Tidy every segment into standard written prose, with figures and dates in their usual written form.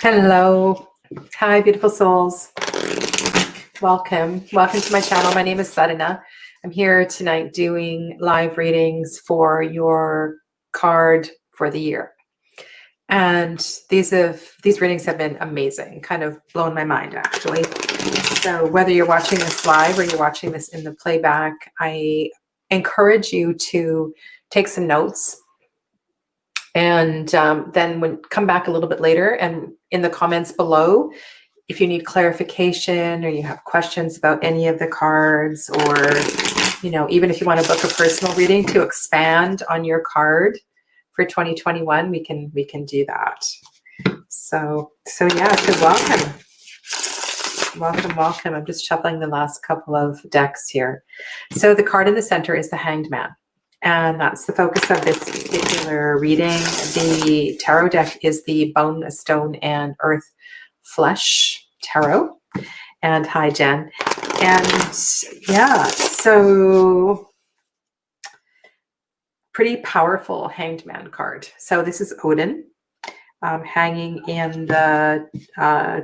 Hello. Hi, beautiful souls. Welcome. Welcome to my channel. My name is Sadhana. I'm here tonight doing live readings for your card for the year. And these readings have been amazing, kind of blown my mind actually. So whether you're watching this live or you're watching this in the playback, I encourage you to take some notes. And then come back a little bit later and in the comments below, if you need clarification or you have questions about any of the cards, or even if you want to book a personal reading to expand on your card for 2021, we can do that. So yeah, welcome. I'm just shuffling the last couple of decks here. So the card in the center is the Hanged Man. And that's the focus of this particular reading. The tarot deck is the Bone, Stone, and Earth Flesh Tarot. And hi, Jen. And yeah, so pretty powerful Hanged Man card. So this is Odin hanging in the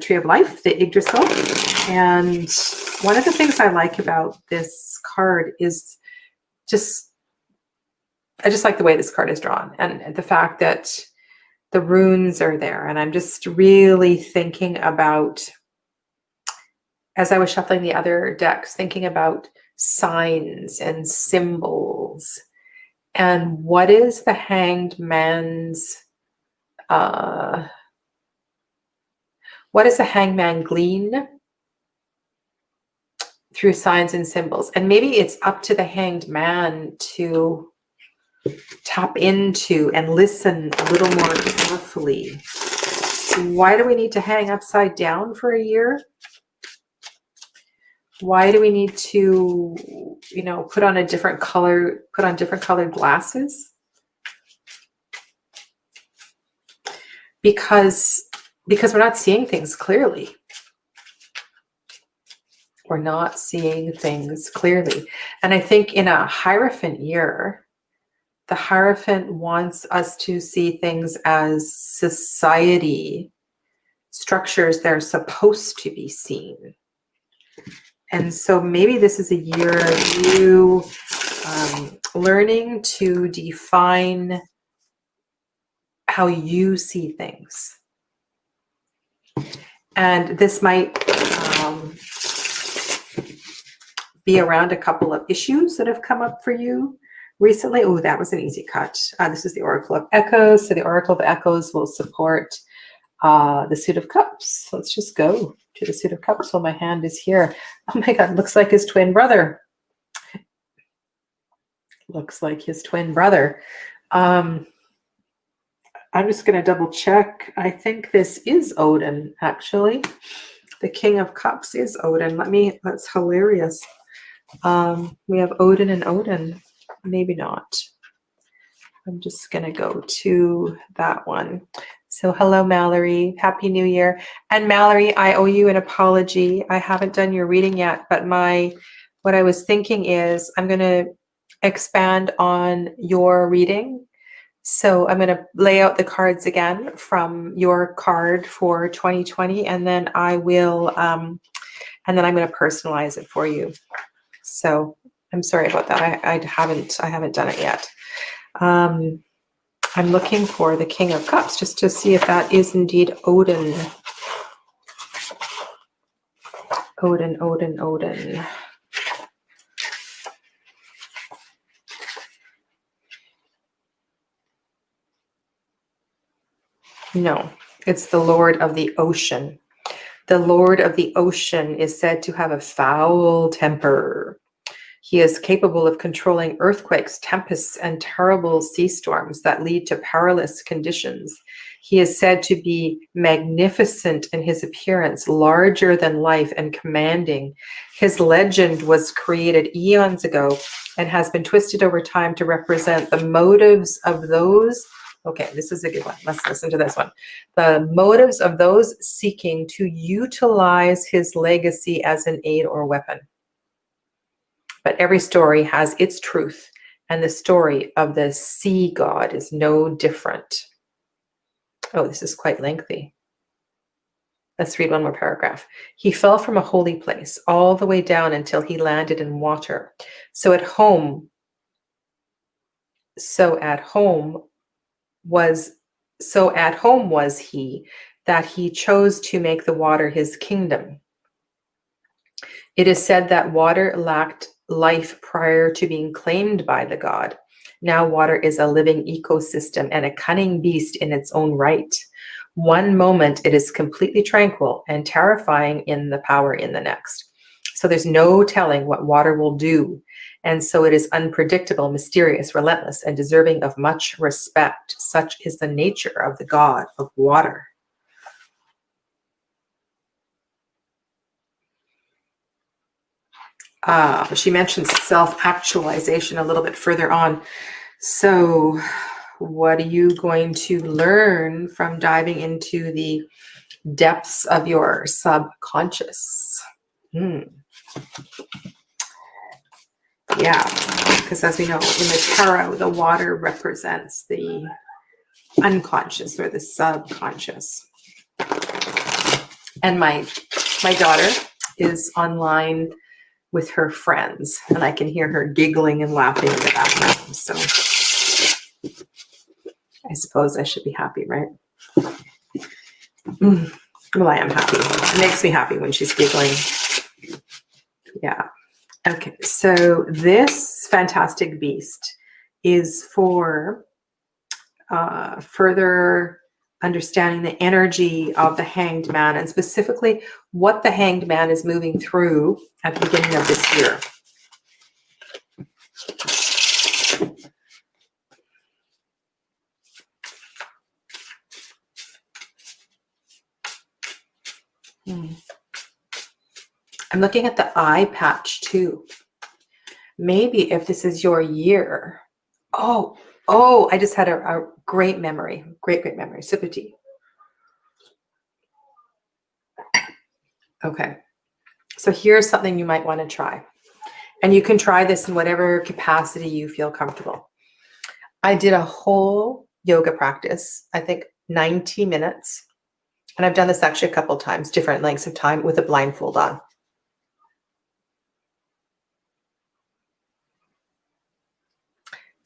Tree of Life, the Yggdrasil. And one of the things I like about this card is I just like the way this card is drawn and the fact that the runes are there. And I'm just really thinking about, as I was shuffling the other decks, thinking about signs and symbols. And what is the Hanged Man's, what does the Hanged Man glean through signs and symbols? And maybe it's up to the Hanged Man to tap into and listen a little more carefully. Why do we need to hang upside down for a year? Why do we need to, put on different colored glasses? Because we're not seeing things clearly. We're not seeing things clearly. And I think in a Hierophant year, the Hierophant wants us to see things as society structures they're supposed to be seen. And so maybe this is a year of you learning to define how you see things. And this might be around a couple of issues that have come up for you recently. Oh, that was an easy cut. This is the Oracle of Echoes. So the Oracle of Echoes will support the Suit of Cups. Let's just go to the Suit of Cups while my hand is here. Oh my God, looks like his twin brother. Looks like his twin brother. I'm just going to double check. I think this is Odin, actually. The King of Cups is Odin. That's hilarious. We have Odin and Odin. Maybe not. I'm just going to go to that one. So hello, Mallory. Happy New Year. And Mallory, I owe you an apology. I haven't done your reading yet, but what I was thinking is I'm going to expand on your reading. So I'm going to lay out the cards again from your card for 2020, and then I'm going to personalize it for you. So I'm sorry about that. I haven't done it yet. I'm looking for the King of Cups just to see if that is indeed Odin. Odin. No, it's the Lord of the Ocean. The Lord of the Ocean is said to have a foul temper. He is capable of controlling earthquakes, tempests, and terrible sea storms that lead to perilous conditions. He is said to be magnificent in his appearance, larger than life and commanding. His legend was created eons ago and has been twisted over time to represent the motives of those. Okay, this is a good one. Let's listen to this one. The motives of those seeking to utilize his legacy as an aid or weapon. But every story has its truth, and the story of the sea god is no different. Oh, this is quite lengthy. Let's read one more paragraph. He fell from a holy place all the way down until he landed in water. So at home was so at home was he that he chose to make the water his kingdom. It is said that water lacked life prior to being claimed by the god. Now water is a living ecosystem and a cunning beast in its own right. One moment it is completely tranquil and terrifying in the power in the next. So there's no telling what water will do. And so it is unpredictable, mysterious, relentless, and deserving of much respect. Such is the nature of the god of water. She mentions self-actualization a little bit further on. So what are you going to learn from diving into the depths of your subconscious? Yeah, because as we know, in the tarot, the water represents the unconscious or the subconscious. And my daughter is online with her friends, and I can hear her giggling and laughing in the background. So I suppose I should be happy, right? Well, I am happy. It makes me happy when she's giggling. Yeah. Okay, so this fantastic beast is for further understanding the energy of the Hanged Man, and specifically what the Hanged Man is moving through at the beginning of this year. I'm looking at the eye patch too. Maybe if this is your year. Oh, I just had a great memory. Great memory. Sip of tea. Okay. So here's something you might want to try. And you can try this in whatever capacity you feel comfortable. I did a whole yoga practice, I think 90 minutes. And I've done this actually a couple of times, different lengths of time with a blindfold on.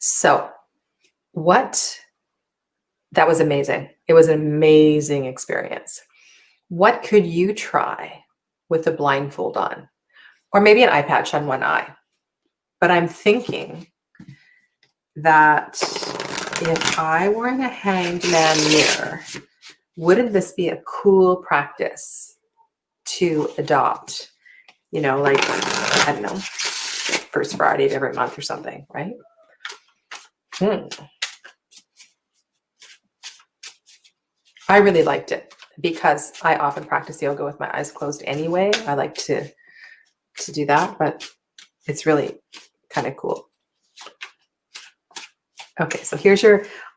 So that was amazing. It was an amazing experience. What could you try with a blindfold on? Or maybe an eye patch on one eye. But I'm thinking that if I were in a Hanged Man mirror, wouldn't this be a cool practice to adopt? You know, like, I don't know, first Friday of every month or something, right? I really liked it because I often practice yoga with my eyes closed anyway. I like to do that, but it's really kind of cool. Okay, so here's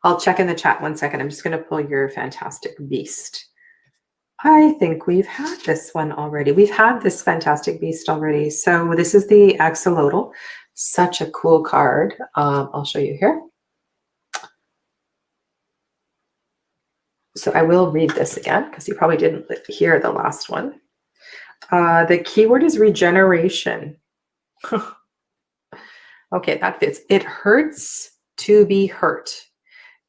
I'll check in the chat 1 second. I'm just going to pull your fantastic beast. I think we've had this one already. We've had this fantastic beast already. So this is the axolotl. Such a cool card. I'll show you here. So I will read this again because you probably didn't hear the last one. The keyword is regeneration. Okay, that fits. It hurts to be hurt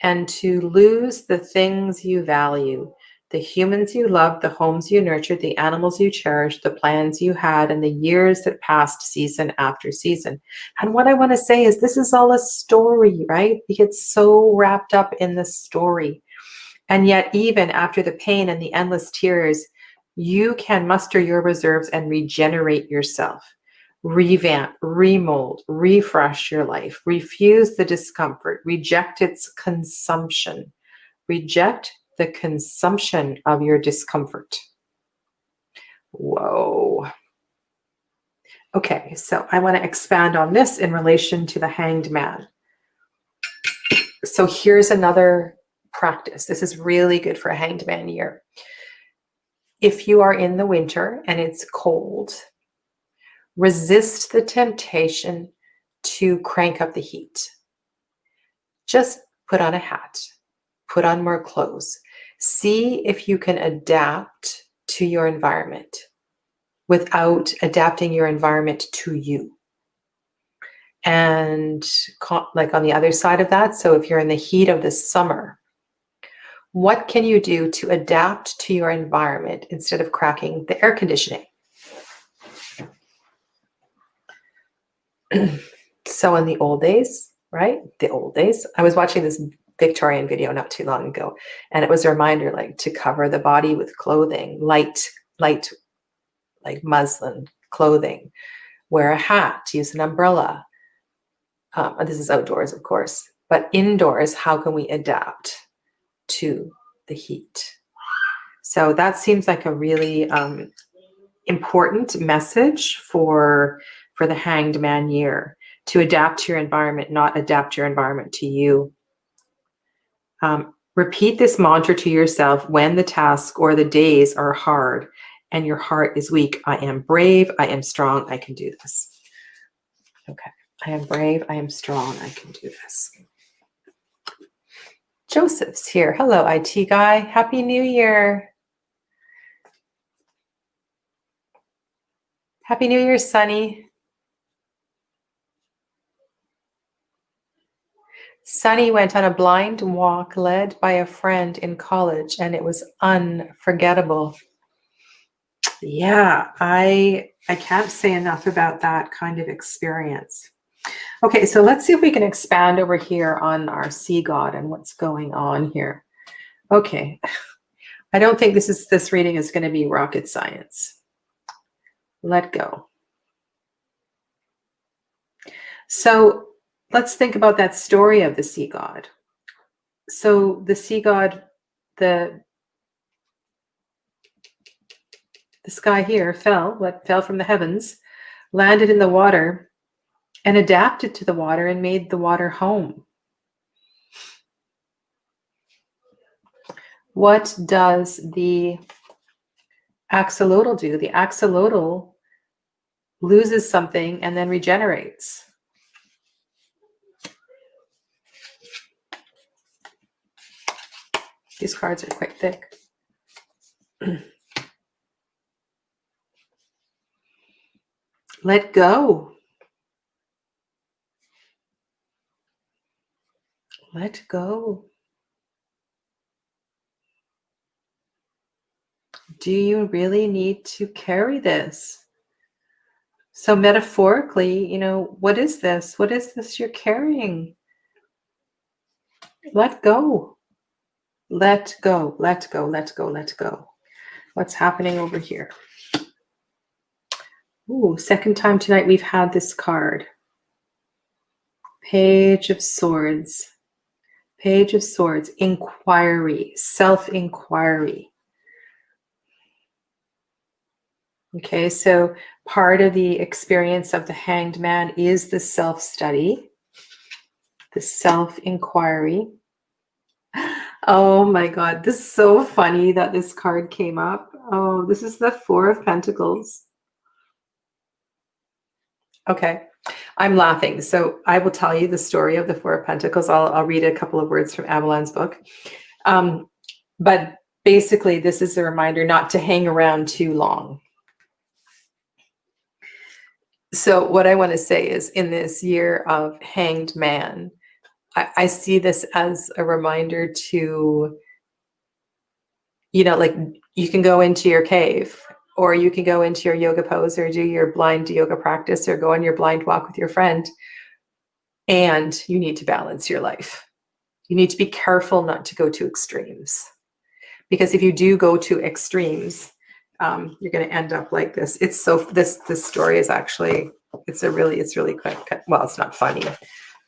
and to lose the things you value, the humans you loved, the homes you nurtured, the animals you cherished, the plans you had, and the years that passed season after season. And what I want to say is this is all a story, right? We get so wrapped up in the story. And yet, even after the pain and the endless tears, you can muster your reserves and regenerate yourself. Revamp, remold, refresh your life. Refuse the discomfort. Reject its consumption. Reject the consumption of your discomfort. Whoa. Okay, so I want to expand on this in relation to the Hanged Man. So here's another practice. This is really good for a Hanged Man year. If you are in the winter and it's cold, resist the temptation to crank up the heat. Just put on a hat, put on more clothes. See if you can adapt to your environment without adapting your environment to you. And like on the other side of that, so if you're in the heat of the summer, what can you do to adapt to your environment instead of cracking the air conditioning? So in the old days, right? The old days, I was watching this Victorian video not too long ago, and it was a reminder like to cover the body with clothing, light, like muslin clothing, wear a hat, use an umbrella. This is outdoors, of course, but indoors, how can we adapt to the heat? So that seems like a really important message for the Hanged Man year, to adapt to your environment, not adapt your environment to you. Repeat this mantra to yourself when the task or the days are hard and your heart is weak. I am brave, I am strong, I can do this. Okay, I am brave, I am strong, I can do this. Joseph's here. Hello, IT guy. Happy New Year. Happy New Year, Sunny. Sunny went on a blind walk led by a friend in college, and it was unforgettable. Yeah, I can't say enough about that kind of experience. Okay, so let's see if we can expand over here on our sea god and what's going on here. Okay, I don't think this reading is going to be rocket science. Let go. So let's think about that story of the sea god. So the sea god, this guy here fell from the heavens, landed in the water, and adapted to the water and made the water home. What does the axolotl do? The axolotl loses something and then regenerates. These cards are quite thick. Let go. Let go. Do you really need to carry this? So metaphorically, what is this? What is this you're carrying? Let go. Let go. Let go. Let go. Let go. What's happening over here? Ooh, second time tonight we've had this card. Page of Swords. Page of Swords. Inquiry. Self-inquiry. Okay, so part of the experience of the Hanged Man is the self-study, the self-inquiry. Oh my God, this is so funny that this card came up. Oh, this is the Four of Pentacles. Okay, I'm laughing. So I will tell you the story of the Four of Pentacles. I'll read a couple of words from Avalon's book. But basically, this is a reminder not to hang around too long. So what I want to say is, in this year of Hanged Man, I see this as a reminder to, like you can go into your cave, or you can go into your yoga pose, or do your blind yoga practice, or go on your blind walk with your friend, and you need to balance your life. You need to be careful not to go to extremes, because if you do go to extremes, you're going to end up like this. It's so this story is actually it's really quick. Well, it's not funny.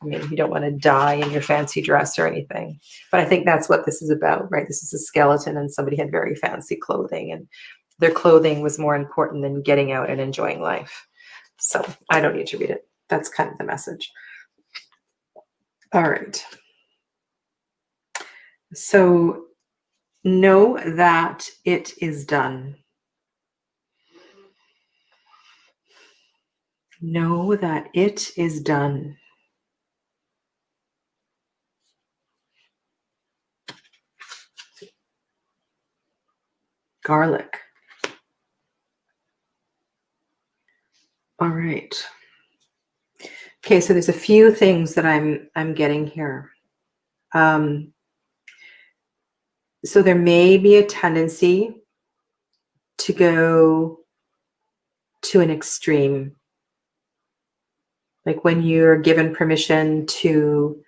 I mean, you don't want to die in your fancy dress or anything, but I think that's what this is about, right? This is a skeleton, and somebody had very fancy clothing, and their clothing was more important than getting out and enjoying life. So I don't need to read it. That's kind of the message. All right. So know that it is done. Know that it is done. Garlic. All right. Okay, so there's a few things that I'm getting here. So there may be a tendency to go to an extreme, like when you're given permission to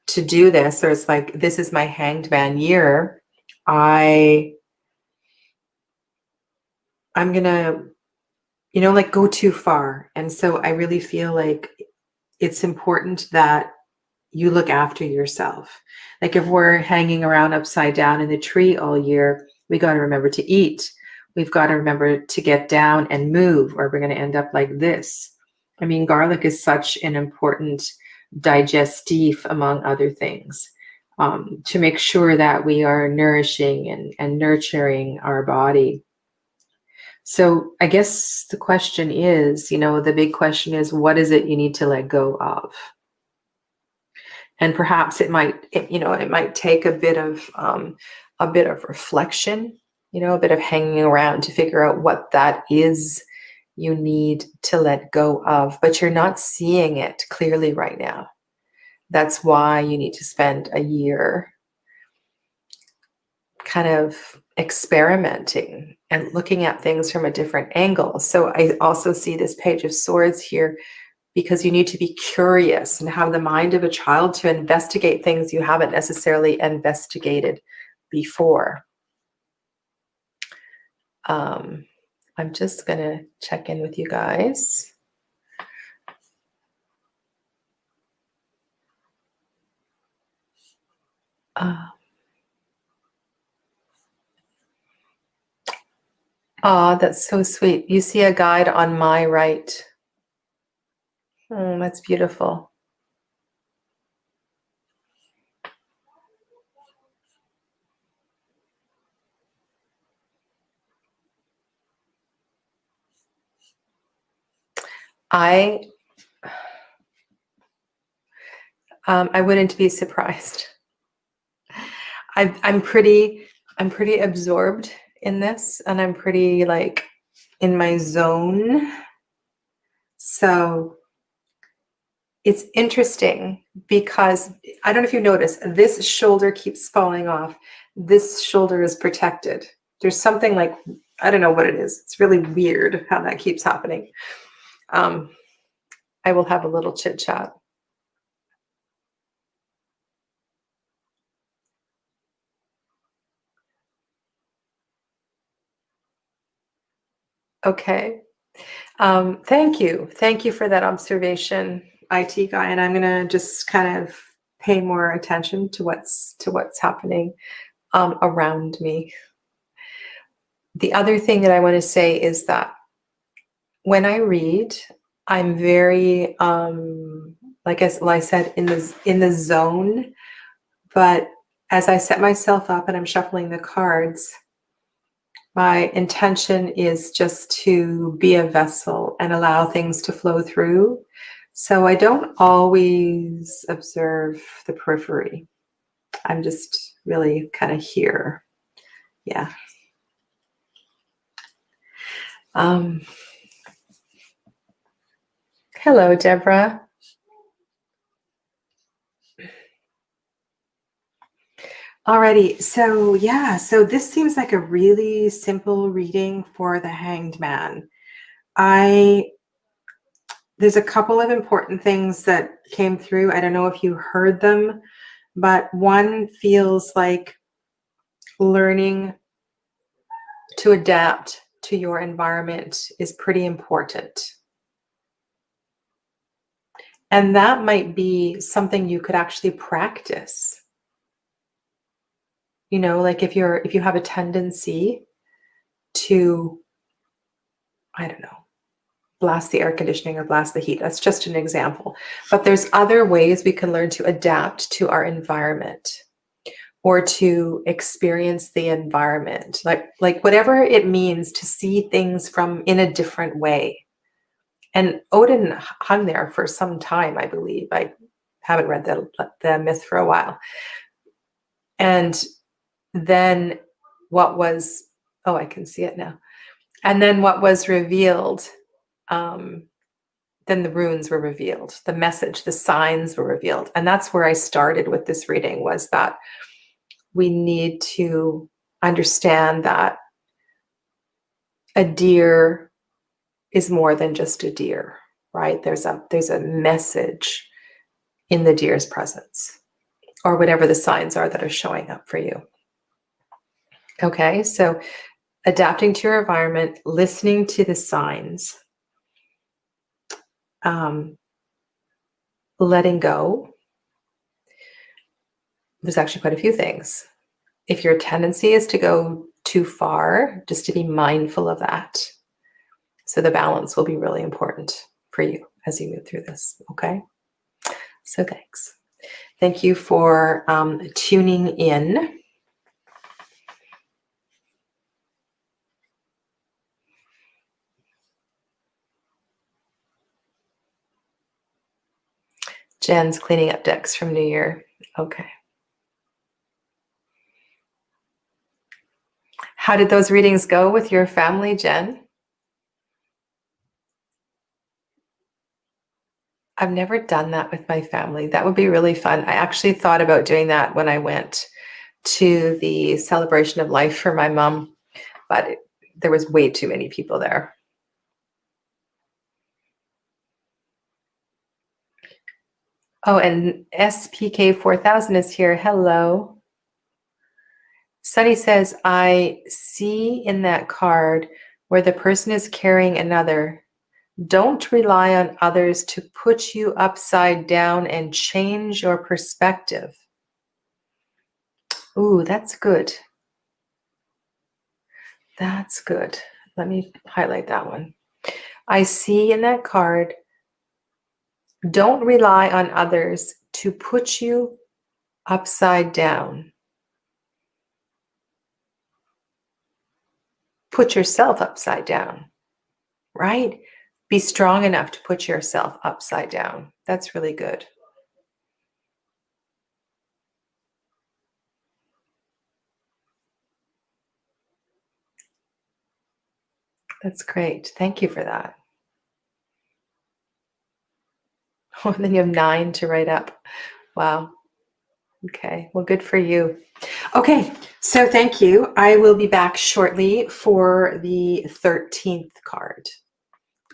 do this, or it's like, this is my hanged man year. I'm gonna, like go too far. And so I really feel like it's important that you look after yourself. Like if we're hanging around upside down in the tree all year, we got to remember to eat. We've got to remember to get down and move, or we're going to end up like this. I mean, garlic is such an important digestif, among other things, to make sure that we are nourishing and nurturing our body. So I guess the question is, the big question is, what is it you need to let go of? And perhaps it might take a bit of reflection, a bit of hanging around to figure out what that is you need to let go of, but you're not seeing it clearly right now. That's why you need to spend a year kind of experimenting and looking at things from a different angle. So I also see this Page of Swords here, because you need to be curious and have the mind of a child to investigate things you haven't necessarily investigated before. I'm just going to check in with you guys. That's so sweet. You see a guide on my right. That's beautiful. I wouldn't be surprised. I'm pretty absorbed in this, and I'm pretty like in my zone. So it's interesting because I don't know if you notice, this shoulder keeps falling off. This shoulder is protected. There's something like, I don't know what it is. It's really weird how that keeps happening. I will have a little chit chat. Okay. Thank you. Thank you for that observation, IT guy. And I'm going to just kind of pay more attention to what's happening around me. The other thing that I want to say is that when I read, I'm very, like I said, in the zone. But as I set myself up and I'm shuffling the cards, my intention is just to be a vessel and allow things to flow through. So I don't always observe the periphery. I'm just really kind of here. Yeah. Hello, Deborah. Alrighty, so yeah, so this seems like a really simple reading for the Hanged Man. There's a couple of important things that came through. I don't know if you heard them, but one feels like learning to adapt to your environment is pretty important. And that might be something you could actually practice. Like if you have a tendency to, I don't know, blast the air conditioning or blast the heat. That's just an example. But there's other ways we can learn to adapt to our environment or to experience the environment, like whatever it means to see things in a different way. And Odin hung there for some time, I believe. I haven't read the myth for a while. And then I can see it now. And then what was revealed then the runes were revealed, the message, the signs were revealed. And that's where I started with this reading, was that we need to understand that a deer is more than just a deer, right? There's a message in the deer's presence, or whatever the signs are that are showing up for you. Okay, so adapting to your environment, listening to the signs, letting go. There's actually quite a few things. If your tendency is to go too far, just to be mindful of that. So the balance will be really important for you as you move through this, okay? So thanks. Thank you for tuning in. Jen's cleaning up decks from New Year. Okay. How did those readings go with your family, Jen? I've never done that with my family. That would be really fun. I actually thought about doing that when I went to the celebration of life for my mom, but there was way too many people there. Oh, and SPK 4000 is here. Hello. Sunny says, I see in that card where the person is carrying another. Don't rely on others to put you upside down and change your perspective. Ooh, that's good. That's good. Let me highlight that one. I see in that card, don't rely on others to put you upside down. Put yourself upside down, right? Be strong enough to put yourself upside down. That's really good. That's great. Thank you for that. Oh, and then you have 9 to write up. Wow. Okay, well, good for you. Okay, so thank you. I will be back shortly for the 13th card.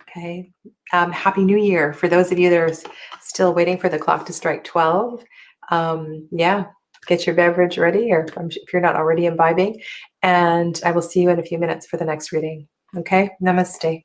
Okay, Happy New Year. For those of you that are still waiting for the clock to strike 12, yeah, get your beverage ready, or if you're not already imbibing, and I will see you in a few minutes for the next reading. Okay, namaste.